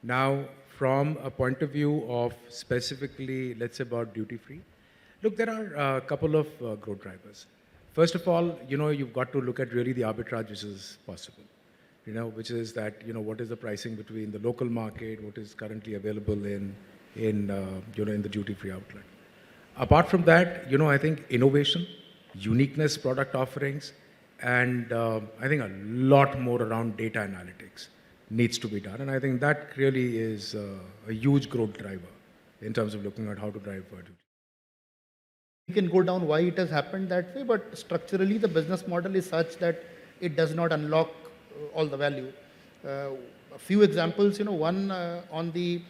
Now, from a point of view of specifically, let's say about duty free, look, there are a couple of growth drivers. First of all, you've got to look at really the arbitrage which is possible, which is that, what is the pricing between the local market, what is currently available in the duty free outlet. Apart from that, I think innovation, uniqueness, product offerings, and I think a lot more around data analytics needs to be done. And I think that really is a huge growth driver in terms of looking at how to drive duty. We can go down why it has happened that way, but structurally the business model is such that it does not unlock all the value. A few examples, one on the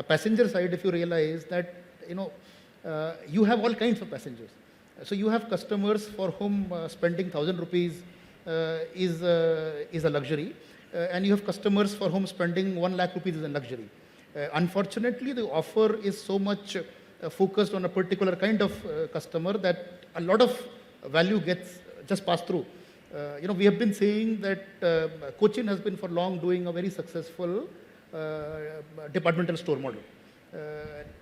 passenger side, if you realize that, you have all kinds of passengers. So you have customers for whom spending 1,000 rupees is a luxury, and you have customers for whom spending 1 lakh rupees is a luxury. Unfortunately, the offer is so much focused on a particular kind of customer that a lot of value gets just passed through. We have been saying that Cochin has been for long doing a very successful departmental store model.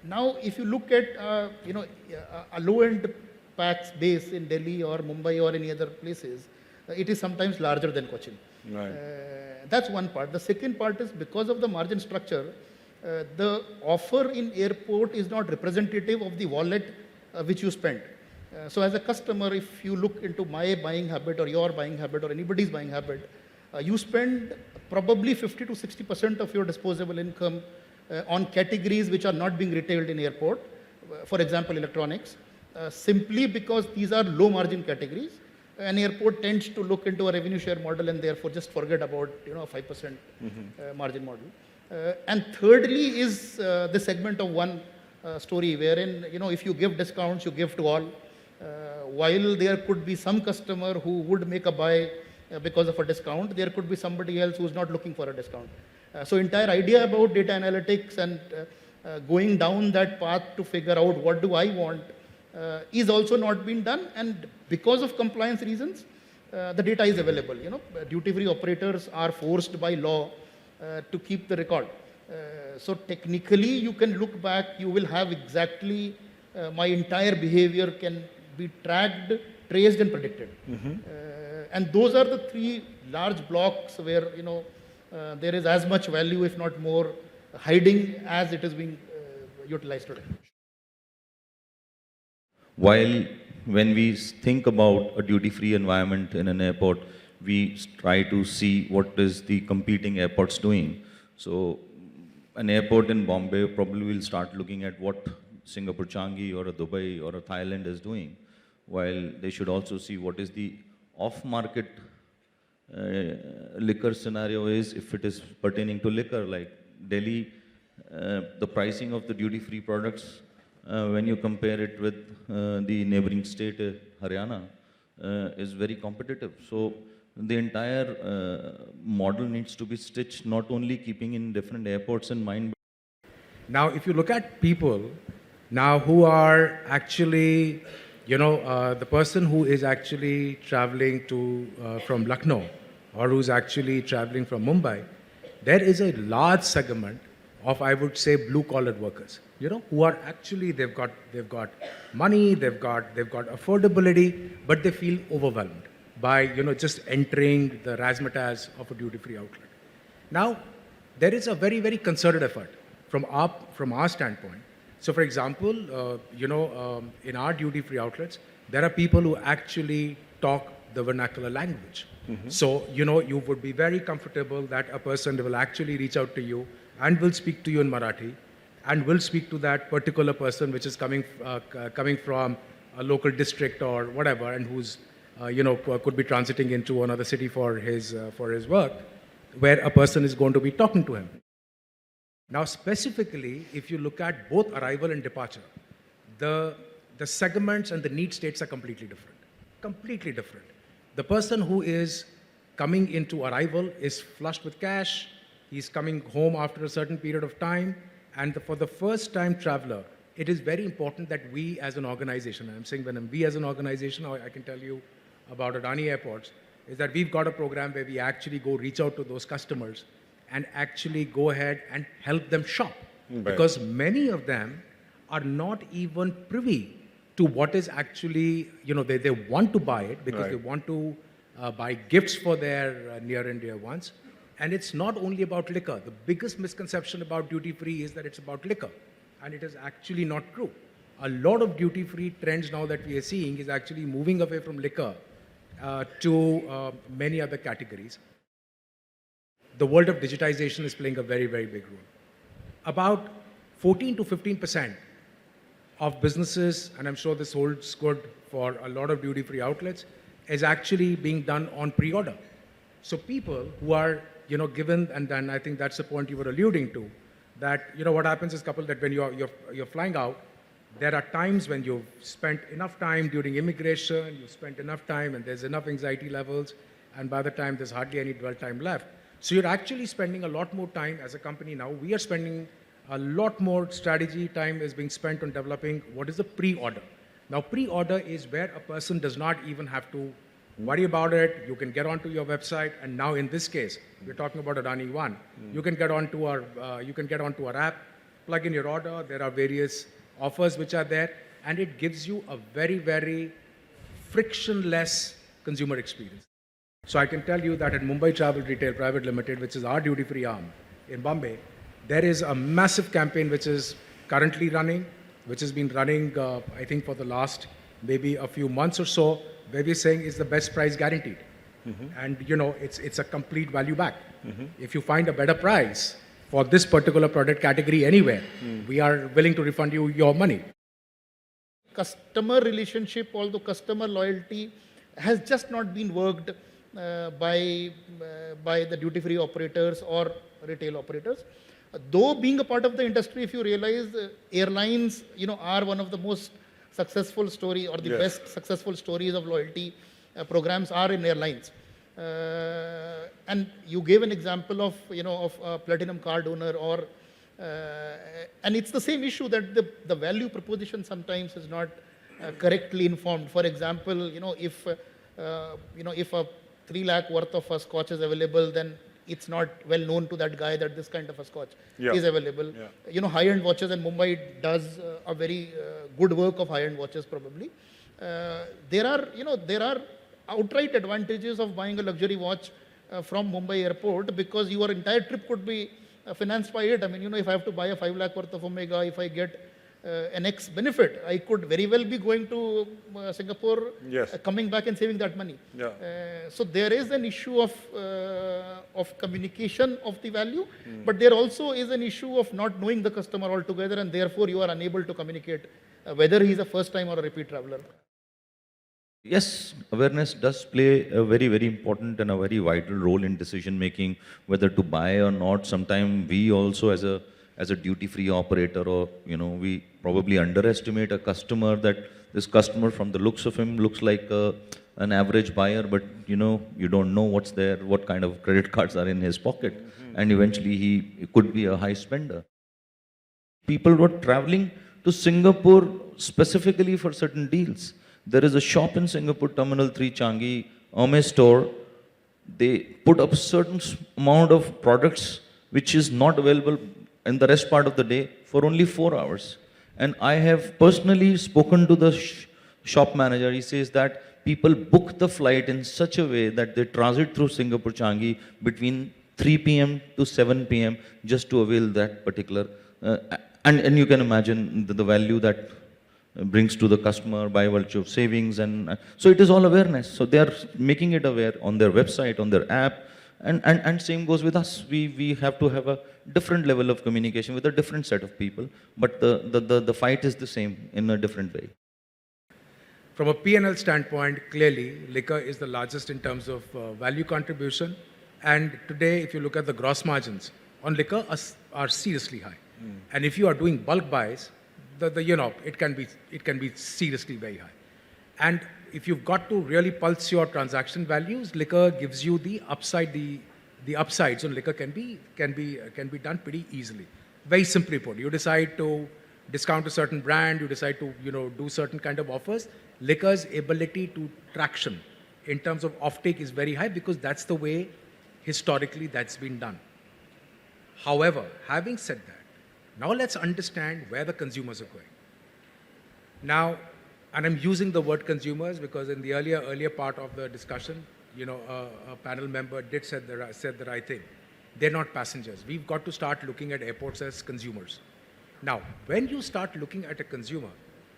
Now, if you look at a low-end packs base in Delhi or Mumbai or any other places, it is sometimes larger than Cochin. Right. That's one part. The second part is because of the margin structure, the offer in airport is not representative of the wallet which you spend. So as a customer, if you look into my buying habit or your buying habit or anybody's buying habit, you spend probably 50 to 60% of your disposable income on categories which are not being retailed in airport, for example, electronics, simply because these are low margin categories. An airport tends to look into a revenue share model and therefore just forget about a 5% margin model. And thirdly is the segment of one story wherein, if you give discounts, you give to all. While there could be some customer who would make a buy because of a discount, there could be somebody else who's not looking for a discount. So entire idea about data analytics and going down that path to figure out what do I want is also not being done. And because of compliance reasons, the data is available. Duty-free operators are forced by law to keep the record. So technically, you can look back, you will have exactly my entire behavior can be tracked, traced, and predicted. And those are the three large blocks where there is as much value, if not more, hiding as it is being utilized today. While when we think about a duty-free environment in an airport, we try to see what is the competing airports doing. So an airport in Bombay probably will start looking at what Singapore Changi or a Dubai or a Thailand is doing, while they should also see what is the off-market liquor scenario is, if it is pertaining to liquor, like Delhi, the pricing of the duty-free products, when you compare it with the neighboring state, Haryana, is very competitive. So the entire model needs to be stitched, not only keeping in different airports in mind. Now, if you look at people now who are actually, the person who is actually traveling from Lucknow or who's actually traveling from Mumbai, there is a large segment of, I would say, blue-collar workers, who are actually, they've got money, they've got affordability, but they feel overwhelmed by, just entering the razzmatazz of a duty-free outlet. Now, there is a very, very concerted effort from our standpoint. So, for example, in our duty-free outlets, there are people who actually talk the vernacular language. So, you would be very comfortable that a person will actually reach out to you and will speak to you in Marathi and will speak to that particular person which is coming from a local district or whatever, and who's, could be transiting into another city for his work, where a person is going to be talking to him. Now, specifically, if you look at both arrival and departure, the segments and the need states are completely different. Completely different. The person who is coming into arrival is flushed with cash. He's coming home after a certain period of time. And for the first-time traveler, it is very important that we as an organization, and I'm saying when we as an organization, I can tell you about Adani Airports, is that we've got a program where we actually go reach out to those customers and actually go ahead and help them shop. Right. Because many of them are not even privy to what is actually, they want to buy it because Right. they want to buy gifts for their near and dear ones. And it's not only about liquor. The biggest misconception about duty free is that it's about liquor. And it is actually not true. A lot of duty free trends now that we are seeing is actually moving away from liquor to many other categories. The world of digitization is playing a very, very big role. About 14 to 15% of businesses, and I'm sure this holds good for a lot of duty-free outlets, is actually being done on pre-order. So people who are, given, and then I think that's the point you were alluding to, that, what happens is, couple, that when you're flying out, there are times when you've spent enough time during immigration, you've spent enough time, and there's enough anxiety levels, and by the time there's hardly any dwell time left. So you're actually spending a lot more time as a company now. We are spending a lot more strategy time is being spent on developing what is the pre-order. Now, pre-order is where a person does not even have to worry about it. You can get onto your website, and now in this case, we're talking about Adani One. You can get onto our app, plug in your order. There are various offers which are there, and it gives you a very, very frictionless consumer experience. So I can tell you that at Mumbai Travel Retail Private Limited, which is our duty-free arm in Bombay, there is a massive campaign which is currently running, which has been running, I think, for the last maybe a few months or so, where we're saying is the best price guaranteed. And, it's a complete value back. If you find a better price for this particular product category anywhere, we are willing to refund you your money. Customer relationship, although customer loyalty has just not been worked by the duty-free operators or retail operators. Though being a part of the industry, if you realize airlines, are one of the most successful story or the Yes. best successful stories of loyalty programs are in airlines. And you gave an example of, of a platinum card owner or, and it's the same issue that the value proposition sometimes is not correctly informed. For example, if a 3 lakh worth of a scotch is available, then it's not well known to that guy that this kind of a scotch Yeah. is available. Yeah. High-end watches, and Mumbai does a very good work of high-end watches probably. There are outright advantages of buying a luxury watch from Mumbai airport, because your entire trip could be financed by it. I mean, if I have to buy a 5 lakh worth of Omega, if I get an X benefit, I could very well be going to Singapore, Yes. coming back and saving that money. Yeah. So there is an issue of communication of the value, but there also is an issue of not knowing the customer altogether, and therefore you are unable to communicate whether he is a first time or a repeat traveler. Yes, awareness does play a very, very important and a very vital role in decision making, whether to buy or not. Sometimes we also, as a duty-free operator, or we probably underestimate a customer, that this customer, from the looks of him, looks like an average buyer, but you don't know what's there, what kind of credit cards are in his pocket, and eventually he could be a high spender. People were traveling to Singapore specifically for certain deals. There is a shop in Singapore, Terminal 3 Changi, Hermes store. They put up a certain amount of products which is not available in the rest part of the day for only 4 hours. And I have personally spoken to the shop manager. He says that people book the flight in such a way that they transit through Singapore Changi between 3 p.m. to 7 p.m. just to avail that particular, and you can imagine the value that brings to the customer by virtue of savings. And so it is all awareness. So they are making it aware on their website, on their app, and same goes with us. We have to have a different level of communication with a different set of people, but the fight is the same in a different way. From a P&L standpoint, clearly, liquor is the largest in terms of value contribution. And today, if you look at the gross margins on liquor, are seriously high. And if you are doing bulk buys, it can be seriously very high. And if you've got to really pulse your transaction values, liquor gives you the upside. The upsides on liquor can be done pretty easily. Very simply put, you decide to discount a certain brand, you decide to do certain kind of offers. Liquor's ability to traction in terms of offtake is very high, because that's the way historically that's been done. However, having said that, now let's understand where the consumers are going. Now, and I'm using the word consumers because in the earlier part of the discussion, a panel member did said the right thing. They're not passengers. We've got to start looking at airports as consumers. Now, when you start looking at a consumer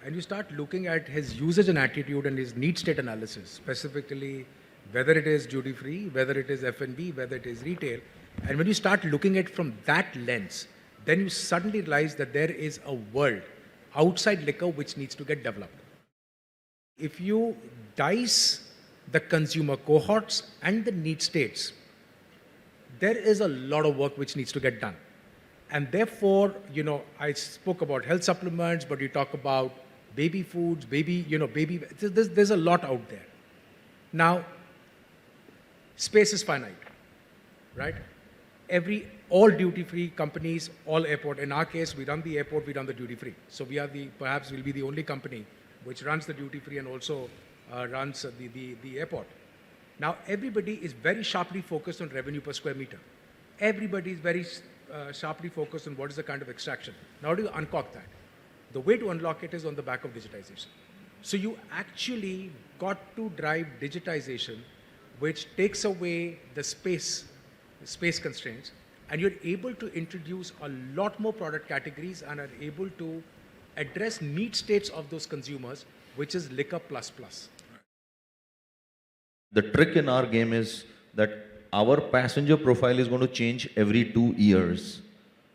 and you start looking at his usage and attitude and his need state analysis, specifically whether it is duty free, whether it is F&B, whether it is retail, and when you start looking at it from that lens, then you suddenly realize that there is a world outside liquor which needs to get developed. If you dice the consumer cohorts and the need states, there is a lot of work which needs to get done. And therefore, I spoke about health supplements, but you talk about baby foods, there's a lot out there. Now, space is finite, right? All duty-free companies, all airport. In our case, we run the airport, we run the duty-free. So perhaps we'll be the only company which runs the duty-free and also runs the airport. Now, everybody is very sharply focused on revenue per square meter. Everybody is very sharply focused on what is the kind of extraction. Now, how do you uncork that? The way to unlock it is on the back of digitization. So you actually got to drive digitization, which takes away the space constraints, and you're able to introduce a lot more product categories and are able to address need states of those consumers, which is liquor plus plus. The trick in our game is that our passenger profile is going to change every 2 years,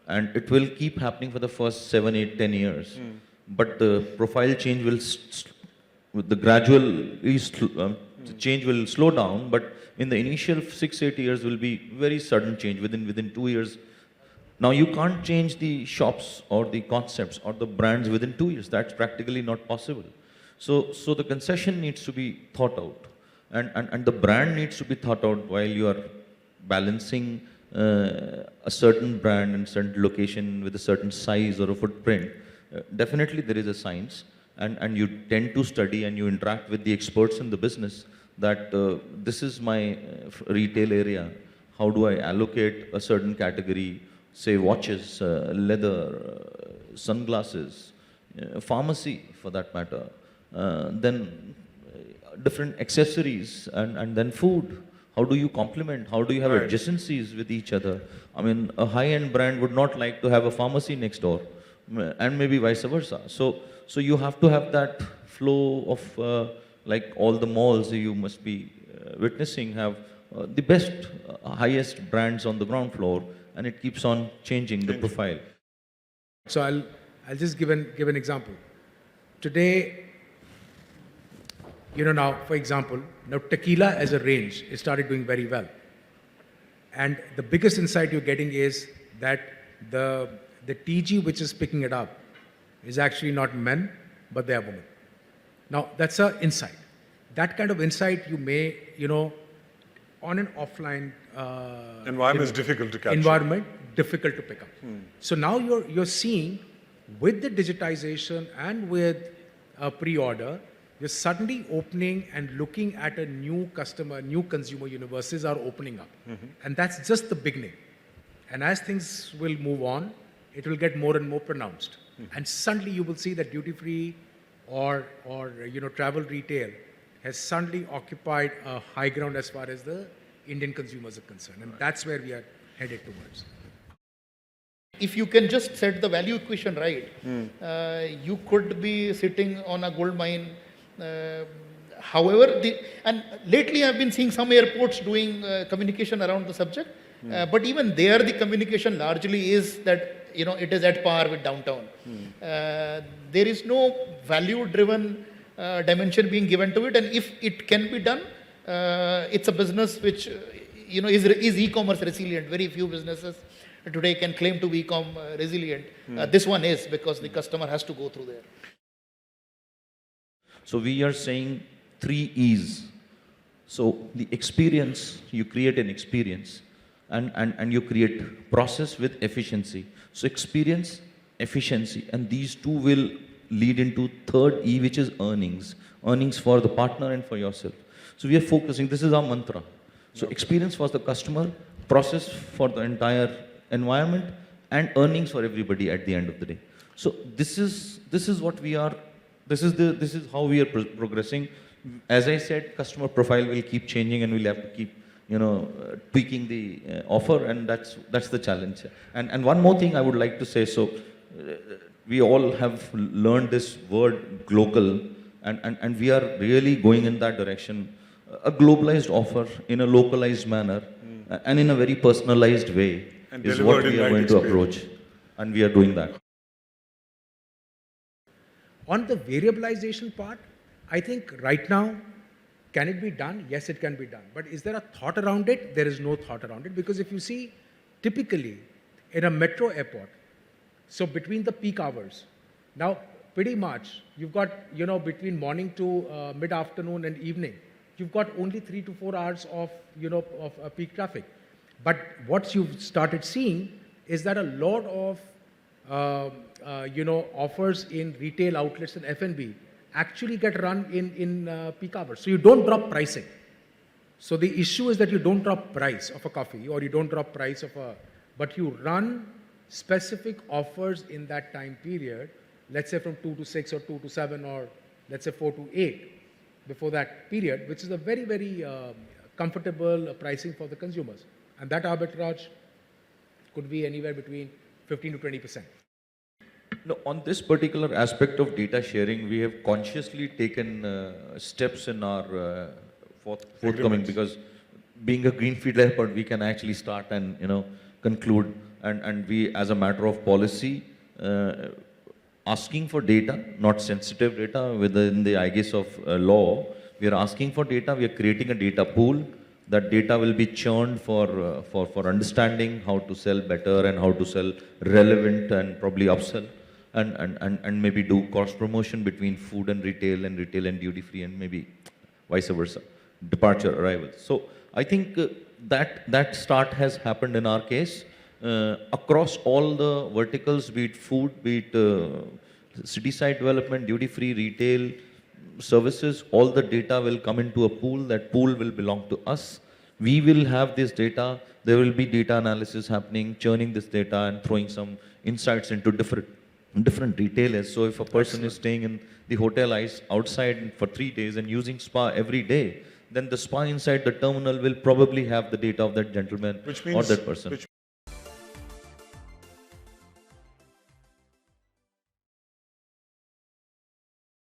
and it will keep happening for the first 7, 8, 10 years. But the profile change the change will slow down, but in the initial 6, 8 years will be very sudden change within 2 years. Now you can't change the shops or the concepts or the brands within 2 years. That's practically not possible. So the concession needs to be thought out, and the brand needs to be thought out while you are balancing a certain brand and certain location with a certain size or a footprint. Definitely there is a science, and you tend to study and you interact with the experts in the business that this is my retail area. How do I allocate a certain category, say watches, leather, sunglasses, pharmacy for that matter, then different accessories, and then food. How do you complement? How do you have adjacencies with each other? I mean, a high-end brand would not like to have a pharmacy next door, and maybe vice versa. So you have to have that flow of, like all the malls you must be witnessing have the best, highest brands on the ground floor, and it keeps on changing the profile. So I'll just give an example. Today, now, for example, now tequila as a range, it started doing very well. And the biggest insight you're getting is that the TG which is picking it up is actually not men, but they are women. Now, that's an insight. That kind of insight you may, on an offline environment is difficult to capture. Environment, difficult to pick up. So now you're seeing with the digitization and with pre-order, you're suddenly opening and looking at a new consumer universes are opening up. And that's just the beginning. And as things will move on, it will get more and more pronounced. And suddenly you will see that duty-free or travel retail has suddenly occupied a high ground as far as the Indian consumers are concerned. And that's where we are headed towards. If you can just set the value equation right, you could be sitting on a gold mine. However, and lately I've been seeing some airports doing communication around the subject, but even there the communication largely is that it is at par with downtown. There is no value-driven dimension being given to it, and if it can be done, it's a business which is e-commerce resilient. Very few businesses today can claim to be e-com resilient. This one is, because the customer has to go through there. So we are saying 3 E's. So the experience, you create an experience, and you create process with efficiency. So experience, efficiency, and these two will lead into 3rd E, which is earnings. Earnings for the partner and for yourself. So we are focusing, this is our mantra. So experience for the customer, process for the entire environment and earnings for everybody at the end of the day. So this is what we are. This is how we are progressing. As I said, customer profile will keep changing, and we'll have to keep tweaking the offer, and that's the challenge. And one more thing I would like to say. So we all have learned this word global, and we are really going in that direction. A globalized offer in a localized manner and in a very personalized way And is what delivered in we are right going to experience. approach, and we are doing that. On the variabilization part, I think right now, can it be done? Yes, it can be done. But is there a thought around it? There is no thought around it, because if you see, typically in a metro airport, so between the peak hours, now pretty much you've got, between morning to mid-afternoon and evening, you've got only 3 to 4 hours of, peak traffic. But what you've started seeing is that a lot of, offers in retail outlets and F&B actually get run in peak hours. So you don't drop pricing. So the issue is that you don't drop price of a coffee, or you don't drop price of but you run specific offers in that time period, let's say from 2 to 6 or 2 to 7, or let's say 4 to 8 before that period, which is a very, very comfortable pricing for the consumers. And that arbitrage could be anywhere between 15 to 20%. No, on this particular aspect of data sharing, we have consciously taken steps in our forthcoming, because being a greenfield airport, we can actually start and conclude, and we, as a matter of policy, asking for data, not sensitive data within the aegis of law. We are asking for data. We are creating a data pool. That data will be churned for understanding how to sell better and how to sell relevant and probably upsell, and maybe do cross promotion between food and retail and duty free, and maybe vice versa, departure, arrival. So I think that start has happened in our case across all the verticals, be it food, be it city side development, duty free, retail, services. All the data will come into a pool. That pool will belong to us. We will have this data. There will be data analysis happening, churning this data and throwing some insights into different retailers. So if a person is staying in the hotel outside for 3 days and using spa every day, then the spa inside the terminal will probably have the data of that gentleman or that person. Which